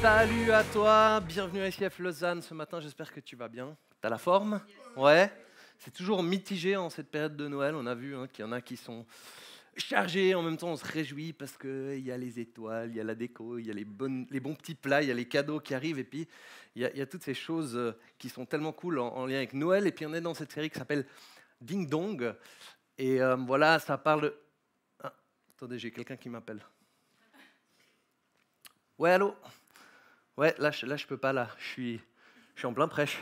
Salut à toi, bienvenue à ICF Lausanne ce matin, j'espère que tu vas bien. T'as la forme? Ouais. C'est toujours mitigé en cette période de Noël, on a vu qu'il y en a qui sont chargés, en même temps on se réjouit parce qu'il y a les étoiles, il y a la déco, il y a les bons petits plats, il y a les cadeaux qui arrivent et puis il y a toutes ces choses qui sont tellement cool en lien avec Noël. Et puis on est dans cette série qui s'appelle Ding Dong et voilà, ça parle... Ah, attendez, j'ai quelqu'un qui m'appelle. Ouais, allô? Ouais, là, je peux pas, là. Je suis en plein prêche.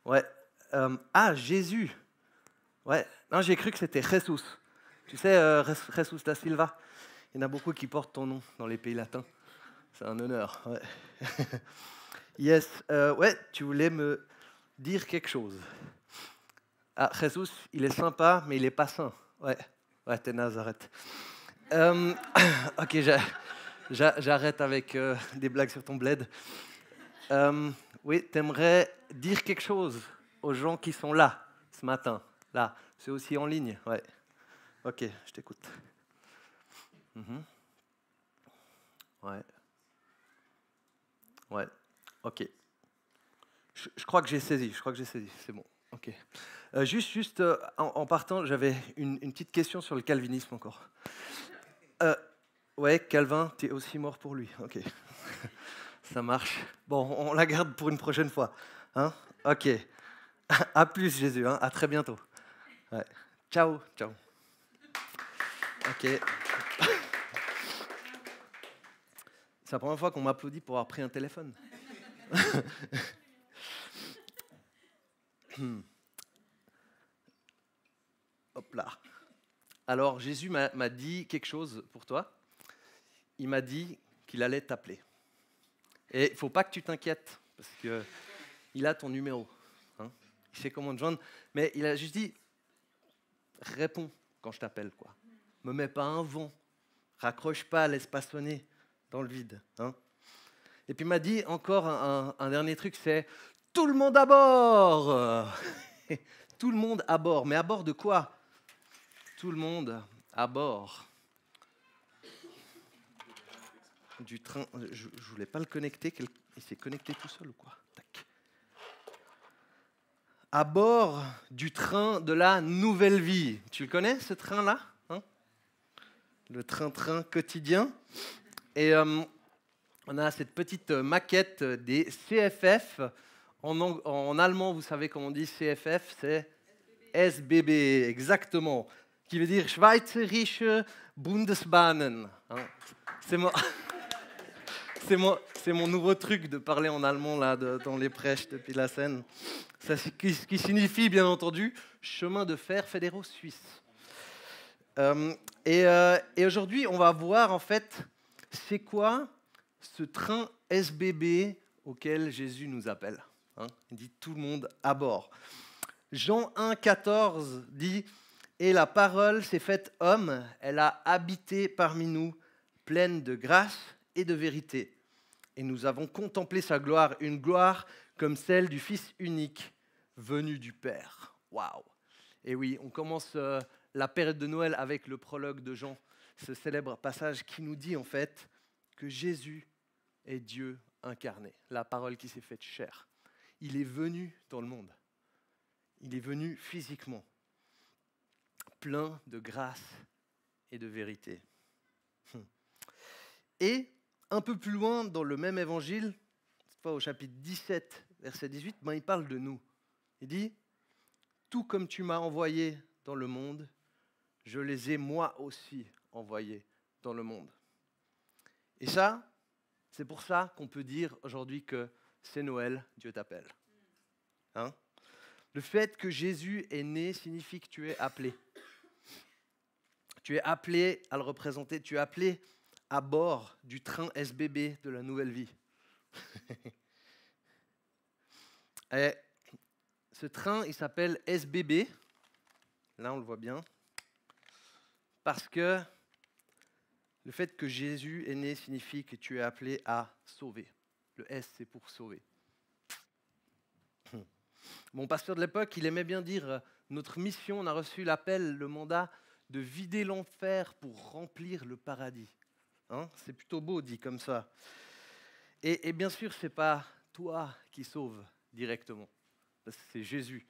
Ouais. Jésus. Ouais. Non, j'ai cru que c'était Jesus. Tu sais, Jesus da Silva. Il y en a beaucoup qui portent ton nom dans les pays latins. C'est un honneur. Ouais. Yes. Ouais, tu voulais me dire quelque chose. Ah, Jesus, il est sympa, mais il est pas saint. Ouais. Ouais, t'es naze, arrête. Ok, j'arrête avec des blagues sur ton bled. Oui, t'aimerais dire quelque chose aux gens qui sont là ce matin. Là, c'est aussi en ligne. Ouais. Ok, je t'écoute. Ouais. Ouais. Ok. Je crois que j'ai saisi. C'est bon. Ok. Juste en partant, j'avais une petite question sur le calvinisme encore. Ouais, Calvin, t'es aussi mort pour lui. Ok. Ça marche. Bon, on la garde pour une prochaine fois. Hein? Ok. À plus, Jésus. Hein? À très bientôt. Ouais. Ciao. Ciao. Ok. C'est la première fois qu'on m'applaudit pour avoir pris un téléphone. Hop là. Alors, Jésus m'a dit quelque chose pour toi. Il m'a dit qu'il allait t'appeler. Et il ne faut pas que tu t'inquiètes, parce qu'il a ton numéro. Hein. Il sait comment te joindre. Mais il a juste dit, réponds quand je t'appelle, quoi. Me mets pas un vent. Raccroche pas, laisse pas sonner dans le vide. Hein. Et puis il m'a dit encore un dernier truc, c'est tout le monde à bord. Tout le monde à bord. Mais à bord de quoi? Tout le monde à bord du train. Je voulais pas le connecter. Il s'est connecté tout seul ou quoi? Tac. À bord du train de la nouvelle vie. Tu le connais, ce train-là? Hein? Le train-train quotidien. Et on a cette petite maquette des CFF. En allemand, vous savez comment on dit CFF? C'est SBB, exactement. Qui veut dire Schweizerische Bundesbahnen. Hein. C'est mon nouveau truc de parler en allemand là, dans les prêches depuis la scène. Ce qui signifie, bien entendu, chemin de fer fédéraux suisses. Et aujourd'hui, on va voir en fait, c'est quoi ce train SBB auquel Jésus nous appelle. Hein. Il dit tout le monde à bord. Jean 1,14 dit « Et la parole s'est faite homme, elle a habité parmi nous, pleine de grâce et de vérité. Et nous avons contemplé sa gloire, une gloire comme celle du Fils unique, venu du Père. » Waouh! Et oui, on commence la période de Noël avec le prologue de Jean, ce célèbre passage qui nous dit en fait que Jésus est Dieu incarné, la parole qui s'est faite chair. Il est venu dans le monde. Il est venu physiquement, plein de grâce et de vérité. Et un peu plus loin dans le même évangile, cette fois au chapitre 17, verset 18, il parle de nous. Il dit « Tout comme tu m'as envoyé dans le monde, je les ai moi aussi envoyés dans le monde. » Et ça, c'est pour ça qu'on peut dire aujourd'hui que c'est Noël, Dieu t'appelle. Hein? Le fait que Jésus est né signifie que tu es appelé. Tu es appelé à le représenter, tu es appelé à bord du train SBB de la nouvelle vie. Et ce train, il s'appelle SBB. Là, on le voit bien. Parce que le fait que Jésus est né signifie que tu es appelé à sauver. Le S, c'est pour sauver. Mon pasteur de l'époque, il aimait bien dire notre mission, on a reçu l'appel, le mandat de vider l'enfer pour remplir le paradis. Hein, c'est plutôt beau dit comme ça. Et bien sûr, ce n'est pas toi qui sauves directement, parce que c'est Jésus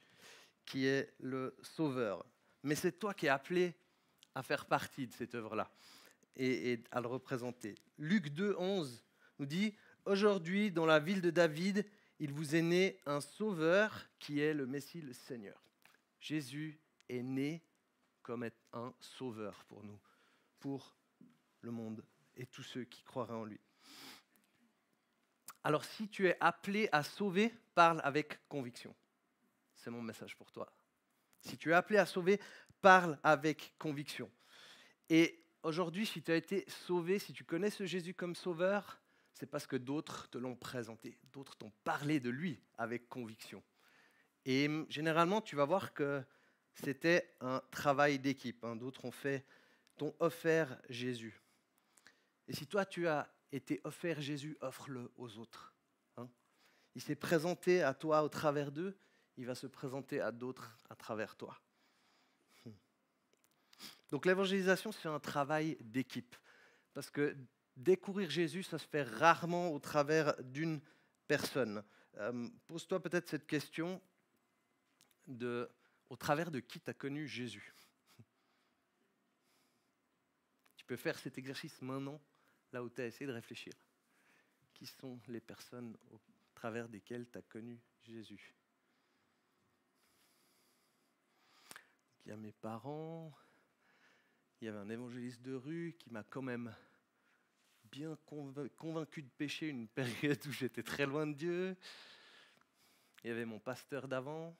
qui est le sauveur. Mais c'est toi qui es appelé à faire partie de cette œuvre-là et à le représenter. Luc 2, 11 nous dit « Aujourd'hui, dans la ville de David, il vous est né un sauveur qui est le Messie, le Seigneur. » Jésus est né comme un sauveur pour nous, pour le monde et tous ceux qui croiraient en lui. Alors si tu es appelé à sauver, parle avec conviction. C'est mon message pour toi. Si tu es appelé à sauver, parle avec conviction. Et aujourd'hui, si tu as été sauvé, si tu connais ce Jésus comme sauveur, c'est parce que d'autres te l'ont présenté, d'autres t'ont parlé de lui avec conviction. Et généralement, tu vas voir que c'était un travail d'équipe. D'autres t'ont offert Jésus. Et si toi, tu as été offert Jésus, offre-le aux autres. Il s'est présenté à toi au travers d'eux, il va se présenter à d'autres à travers toi. Donc l'évangélisation, c'est un travail d'équipe. Parce que découvrir Jésus, ça se fait rarement au travers d'une personne. Pose-toi peut-être cette question au travers de qui tu as connu Jésus. Tu peux faire cet exercice maintenant, là où tu as essayé de réfléchir. Qui sont les personnes au travers desquelles tu as connu Jésus? Il y a mes parents, il y avait un évangéliste de rue qui m'a quand même bien convaincu de pécher une période où j'étais très loin de Dieu. Il y avait mon pasteur d'avant.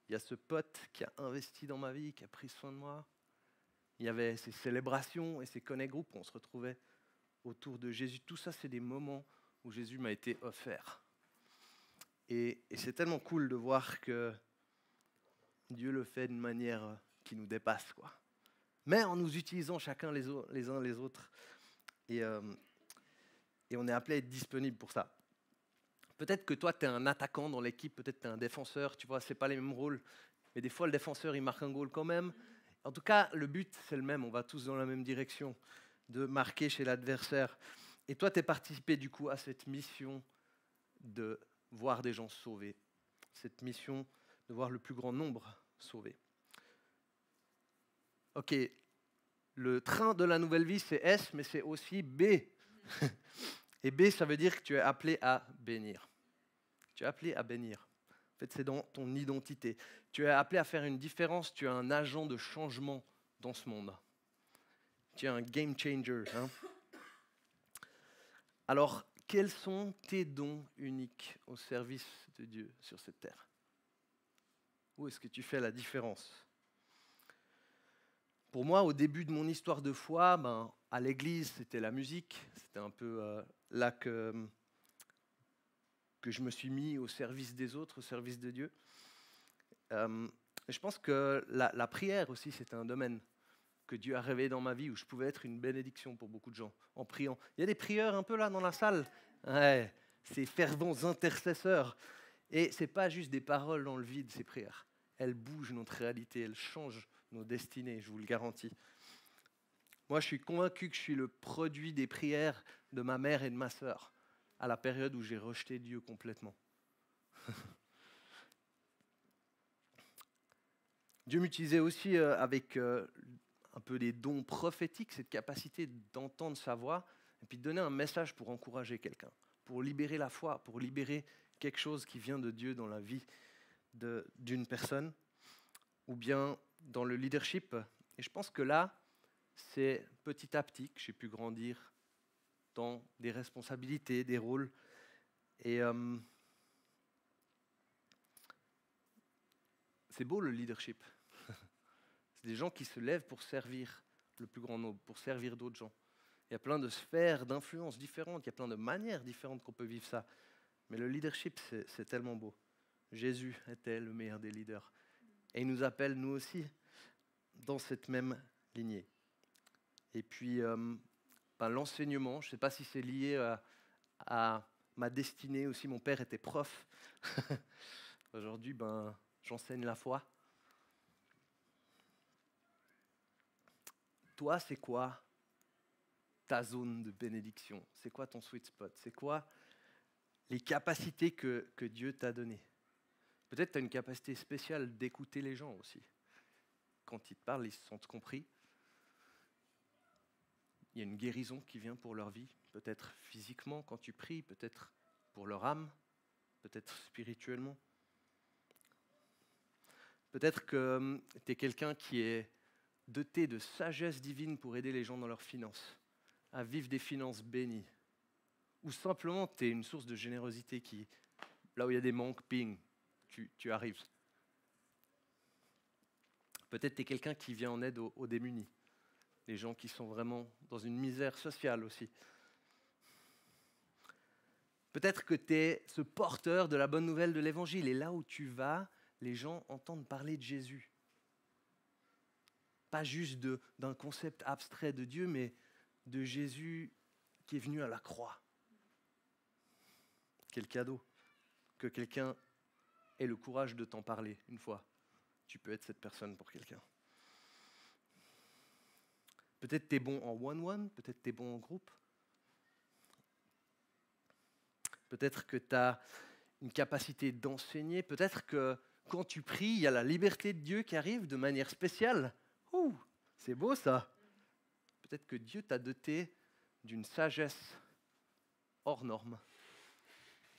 Il y a ce pote qui a investi dans ma vie, qui a pris soin de moi. Il y avait ces célébrations et ces connect-groupes où on se retrouvait autour de Jésus. Tout ça, c'est des moments où Jésus m'a été offert. Et c'est tellement cool de voir que Dieu le fait d'une manière qui nous dépasse, quoi. Mais en nous utilisant chacun les uns les autres. Et on est appelé à être disponible pour ça. Peut-être que toi, tu es un attaquant dans l'équipe, peut-être tu es un défenseur, tu vois, ce n'est pas les mêmes rôles. Mais des fois, le défenseur, il marque un goal quand même. En tout cas, le but, c'est le même. On va tous dans la même direction, de marquer chez l'adversaire. Et toi, tu es participé du coup à cette mission de voir des gens sauvés. Cette mission de voir le plus grand nombre sauvés. Ok, le train de la nouvelle vie, c'est S, mais c'est aussi B. Et B, ça veut dire que tu es appelé à bénir. Tu es appelé à bénir. En fait, c'est dans ton identité. Tu es appelé à faire une différence. Tu es un agent de changement dans ce monde. Tu es un game changer. Alors, quels sont tes dons uniques au service de Dieu sur cette terre? Où est-ce que tu fais la différence? Pour moi, au début de mon histoire de foi, à l'église, c'était la musique. C'était un peu là que je me suis mis au service des autres, au service de Dieu. Je pense que la prière aussi, c'était un domaine que Dieu a révélé dans ma vie où je pouvais être une bénédiction pour beaucoup de gens en priant. Il y a des prieurs un peu là dans la salle. Ouais, ces fervents intercesseurs. Et ce n'est pas juste des paroles dans le vide, ces prières. Elles bougent notre réalité, elles changent nos destinées, je vous le garantis. Moi, je suis convaincu que je suis le produit des prières de ma mère et de ma sœur à la période où j'ai rejeté Dieu complètement. Dieu m'utilisait aussi avec un peu des dons prophétiques, cette capacité d'entendre sa voix et puis de donner un message pour encourager quelqu'un, pour libérer la foi, pour libérer quelque chose qui vient de Dieu dans la vie d'une personne, ou bien dans le leadership. Et je pense que là, c'est petit à petit que j'ai pu grandir dans des responsabilités, des rôles. Et c'est beau le leadership. C'est des gens qui se lèvent pour servir le plus grand nombre, pour servir d'autres gens. Il y a plein de sphères d'influence différentes, il y a plein de manières différentes qu'on peut vivre ça. Mais le leadership, c'est tellement beau. Jésus était le meilleur des leaders. Et il nous appelle, nous aussi, dans cette même lignée. Et puis, l'enseignement, je ne sais pas si c'est lié à ma destinée aussi. Mon père était prof. Aujourd'hui, j'enseigne la foi. Toi, c'est quoi ta zone de bénédiction? C'est quoi ton sweet spot? C'est quoi les capacités que Dieu t'a données? Peut-être tu as une capacité spéciale d'écouter les gens aussi. Quand ils te parlent, ils se sentent compris. Il y a une guérison qui vient pour leur vie, peut-être physiquement quand tu pries, peut-être pour leur âme, peut-être spirituellement. Peut-être que tu es quelqu'un qui est doté de sagesse divine pour aider les gens dans leurs finances, à vivre des finances bénies. Ou simplement, tu es une source de générosité qui, là où il y a des manques, ping, tu arrives. Peut-être tu es quelqu'un qui vient en aide aux démunis, les gens qui sont vraiment dans une misère sociale aussi. Peut-être que tu es ce porteur de la bonne nouvelle de l'Évangile, et là où tu vas, les gens entendent parler de Jésus. Pas juste d'un concept abstrait de Dieu, mais de Jésus qui est venu à la croix. Quel cadeau que quelqu'un ait le courage de t'en parler une fois. Tu peux être cette personne pour quelqu'un. Peut-être tu es bon en one-one, peut-être tu es bon en groupe. Peut-être que tu as une capacité d'enseigner. Peut-être que quand tu pries, il y a la liberté de Dieu qui arrive de manière spéciale. Ouh, c'est beau ça. Peut-être que Dieu t'a doté d'une sagesse hors norme,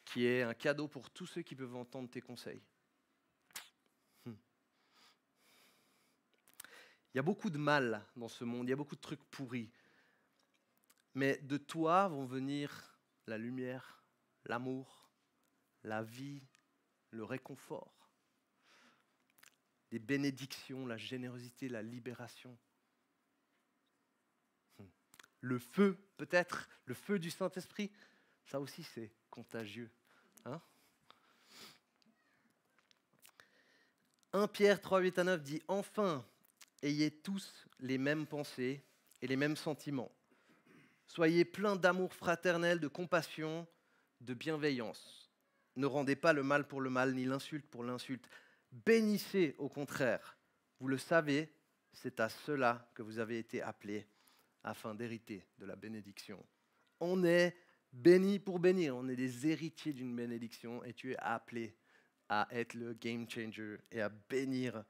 qui est un cadeau pour tous ceux qui peuvent entendre tes conseils. Il y a beaucoup de mal dans ce monde, il y a beaucoup de trucs pourris. Mais de toi vont venir la lumière, l'amour, la vie, le réconfort, des bénédictions, la générosité, la libération. Le feu, peut-être, le feu du Saint-Esprit, ça aussi c'est contagieux. 1 Pierre 3, 8 à 9 dit « Enfin, ayez tous les mêmes pensées et les mêmes sentiments. Soyez pleins d'amour fraternel, de compassion, de bienveillance. Ne rendez pas le mal pour le mal, ni l'insulte pour l'insulte. Bénissez au contraire. Vous le savez, c'est à cela que vous avez été appelés, afin d'hériter de la bénédiction. » On est bénis pour bénir, on est des héritiers d'une bénédiction et tu es appelé à être le game changer et à bénir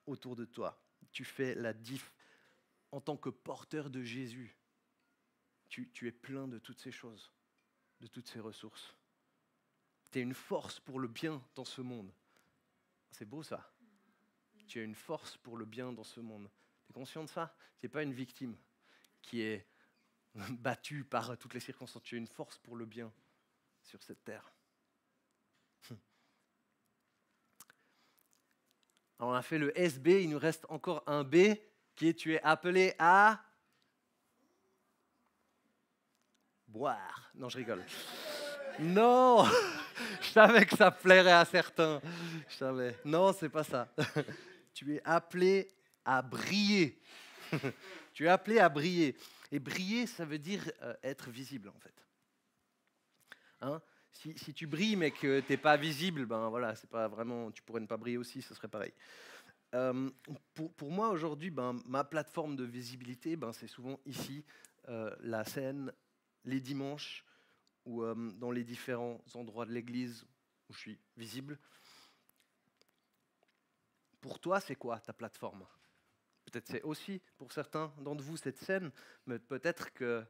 autour de toi. Tu fais la diff en tant que porteur de Jésus. Tu es plein de toutes ces choses, de toutes ces ressources. Tu es une force pour le bien dans ce monde. C'est beau ça. Tu es une force pour le bien dans ce monde. Tu es conscient de ça? Tu n'es pas une victime qui est battue par toutes les circonstances. Tu es une force pour le bien sur cette terre. Alors on a fait le SB, il nous reste encore un B qui est tu es appelé à boire. Non, je rigole. Non, je savais que ça plairait à certains. Je savais. Non, c'est pas ça. Tu es appelé à briller. Tu es appelé à briller. Et briller, ça veut dire être visible, en fait. Si tu brilles, mais que tu n'es pas visible, ben voilà, c'est pas vraiment, tu pourrais ne pas briller aussi, ce serait pareil. Pour moi, aujourd'hui, ma plateforme de visibilité, c'est souvent ici, la scène, les dimanches, ou dans les différents endroits de l'église où je suis visible. Pour toi, c'est quoi ta plateforme? Peut-être c'est aussi, pour certains d'entre vous, cette scène, mais peut-être que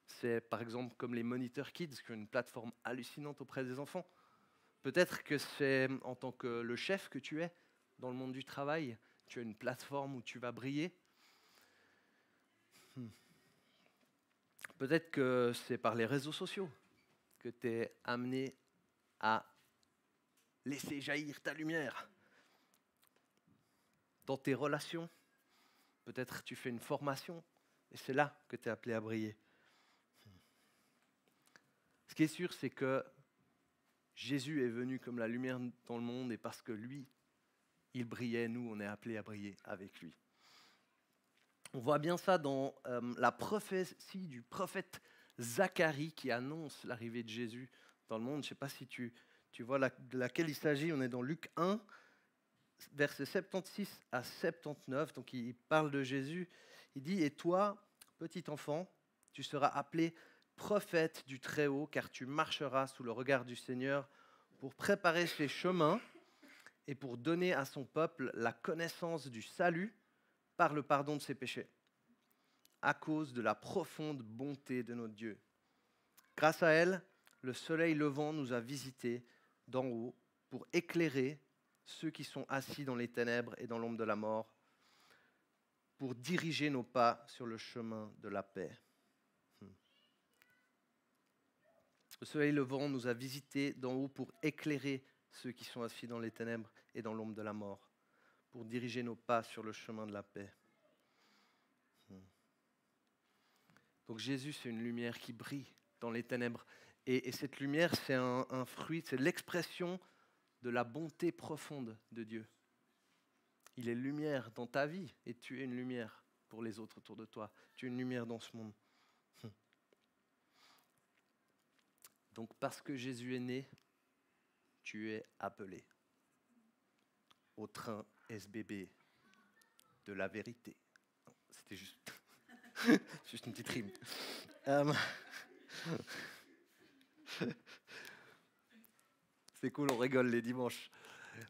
c'est, par exemple, comme les Monitor Kids, qui ont une plateforme hallucinante auprès des enfants. Peut-être que c'est en tant que le chef que tu es dans le monde du travail, tu as une plateforme où tu vas briller. Peut-être que c'est par les réseaux sociaux que tu es amené à laisser jaillir ta lumière. Dans tes relations, peut-être tu fais une formation et c'est là que tu es appelé à briller. Ce qui est sûr, c'est que Jésus est venu comme la lumière dans le monde et parce que lui, il brillait, nous, on est appelés à briller avec lui. On voit bien ça dans la prophétie du prophète Zacharie qui annonce l'arrivée de Jésus dans le monde. Je ne sais pas si tu vois de laquelle il s'agit. On est dans Luc 1, versets 76 à 79. Donc il parle de Jésus. Il dit « Et toi, petit enfant, Tu seras appelé prophète du Très-Haut, car tu marcheras sous le regard du Seigneur pour préparer ses chemins et pour donner à son peuple la connaissance du salut par le pardon de ses péchés, à cause de la profonde bonté de notre Dieu. Grâce à elle, le soleil levant nous a visités d'en haut pour éclairer ceux qui sont assis dans les ténèbres et dans l'ombre de la mort, pour diriger nos pas sur le chemin de la paix. Le soleil levant nous a visités d'en haut pour éclairer ceux qui sont assis dans les ténèbres et dans l'ombre de la mort, pour diriger nos pas sur le chemin de la paix. Donc Jésus, c'est une lumière qui brille dans les ténèbres. Et cette lumière, c'est un fruit, c'est l'expression de la bonté profonde de Dieu. Il est lumière dans ta vie et tu es une lumière pour les autres autour de toi. Tu es une lumière dans ce monde. Donc parce que Jésus est né, tu es appelé au train SBB de la vérité. C'était juste, juste une petite rime. C'est cool, on rigole les dimanches.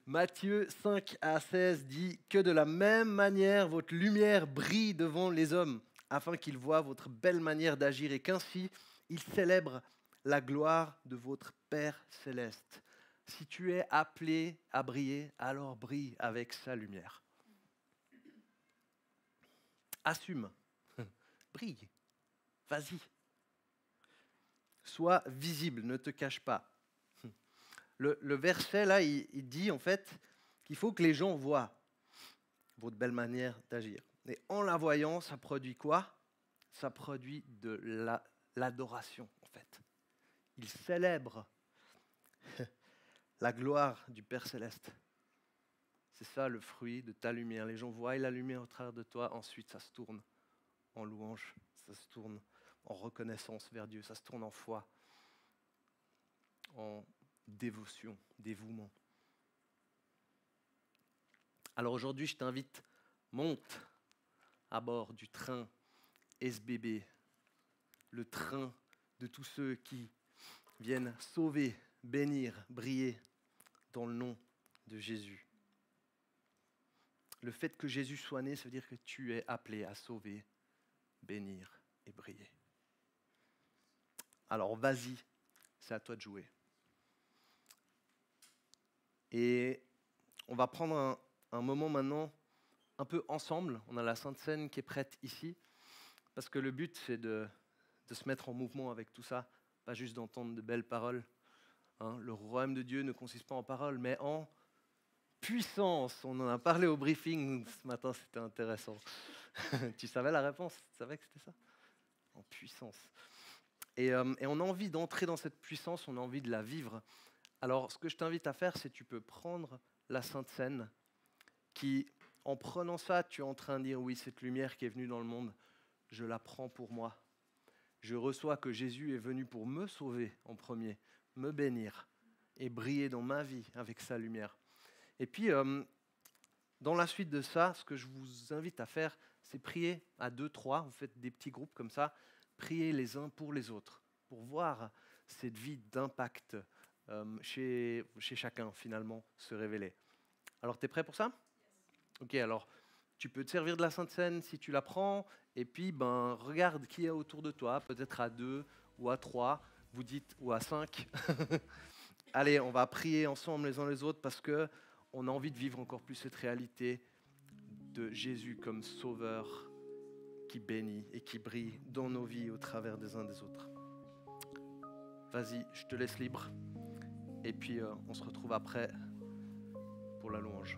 Matthieu 5 à 16 dit « Que de la même manière votre lumière brille devant les hommes, afin qu'ils voient votre belle manière d'agir et qu'ainsi ils célèbrent la gloire de votre Père céleste. » Si tu es appelé à briller, alors brille avec sa lumière. Assume, brille, vas-y. Sois visible, ne te cache pas. Le verset là, il dit en fait qu'il faut que les gens voient votre belle manière d'agir. Et en la voyant, ça produit quoi? Ça produit de l'adoration en fait. Ils célèbrent la gloire du Père Céleste. C'est ça le fruit de ta lumière. Les gens voient la lumière au travers de toi, ensuite ça se tourne en louange, ça se tourne en reconnaissance vers Dieu, ça se tourne en foi, en dévotion, dévouement. Alors aujourd'hui, je t'invite, monte à bord du train SBB, le train de tous ceux qui viennent sauver, bénir, briller dans le nom de Jésus. Le fait que Jésus soit né, ça veut dire que tu es appelé à sauver, bénir et briller. Alors vas-y, c'est à toi de jouer. Et on va prendre un moment maintenant un peu ensemble. On a la Sainte Seine qui est prête ici, parce que le but c'est de se mettre en mouvement avec tout ça, pas juste d'entendre de belles paroles. Le royaume de Dieu ne consiste pas en paroles, mais en puissance. On en a parlé au briefing ce matin, c'était intéressant. Tu savais la réponse? Tu savais que c'était ça? En puissance. Et on a envie d'entrer dans cette puissance, on a envie de la vivre. Alors, ce que je t'invite à faire, c'est que tu peux prendre la Sainte Seine, qui, en prenant ça, tu es en train de dire, oui, cette lumière qui est venue dans le monde, je la prends pour moi. Je reçois que Jésus est venu pour me sauver en premier, me bénir et briller dans ma vie avec sa lumière. Et puis, dans la suite de ça, ce que je vous invite à faire, c'est prier à 2, 3, vous faites des petits groupes comme ça, priez les uns pour les autres, pour voir cette vie d'impact chez chacun, finalement, se révéler. Alors, tu es prêt pour ça? Ok, alors, tu peux te servir de la Sainte Seine si tu la prends, et puis, regarde qui est autour de toi, peut-être à 2 ou à 3, vous dites, ou à 5. Allez, on va prier ensemble les uns les autres, parce que on a envie de vivre encore plus cette réalité de Jésus comme sauveur qui bénit et qui brille dans nos vies au travers des uns des autres. Vas-y, je te laisse libre. Et puis, on se retrouve après pour la louange.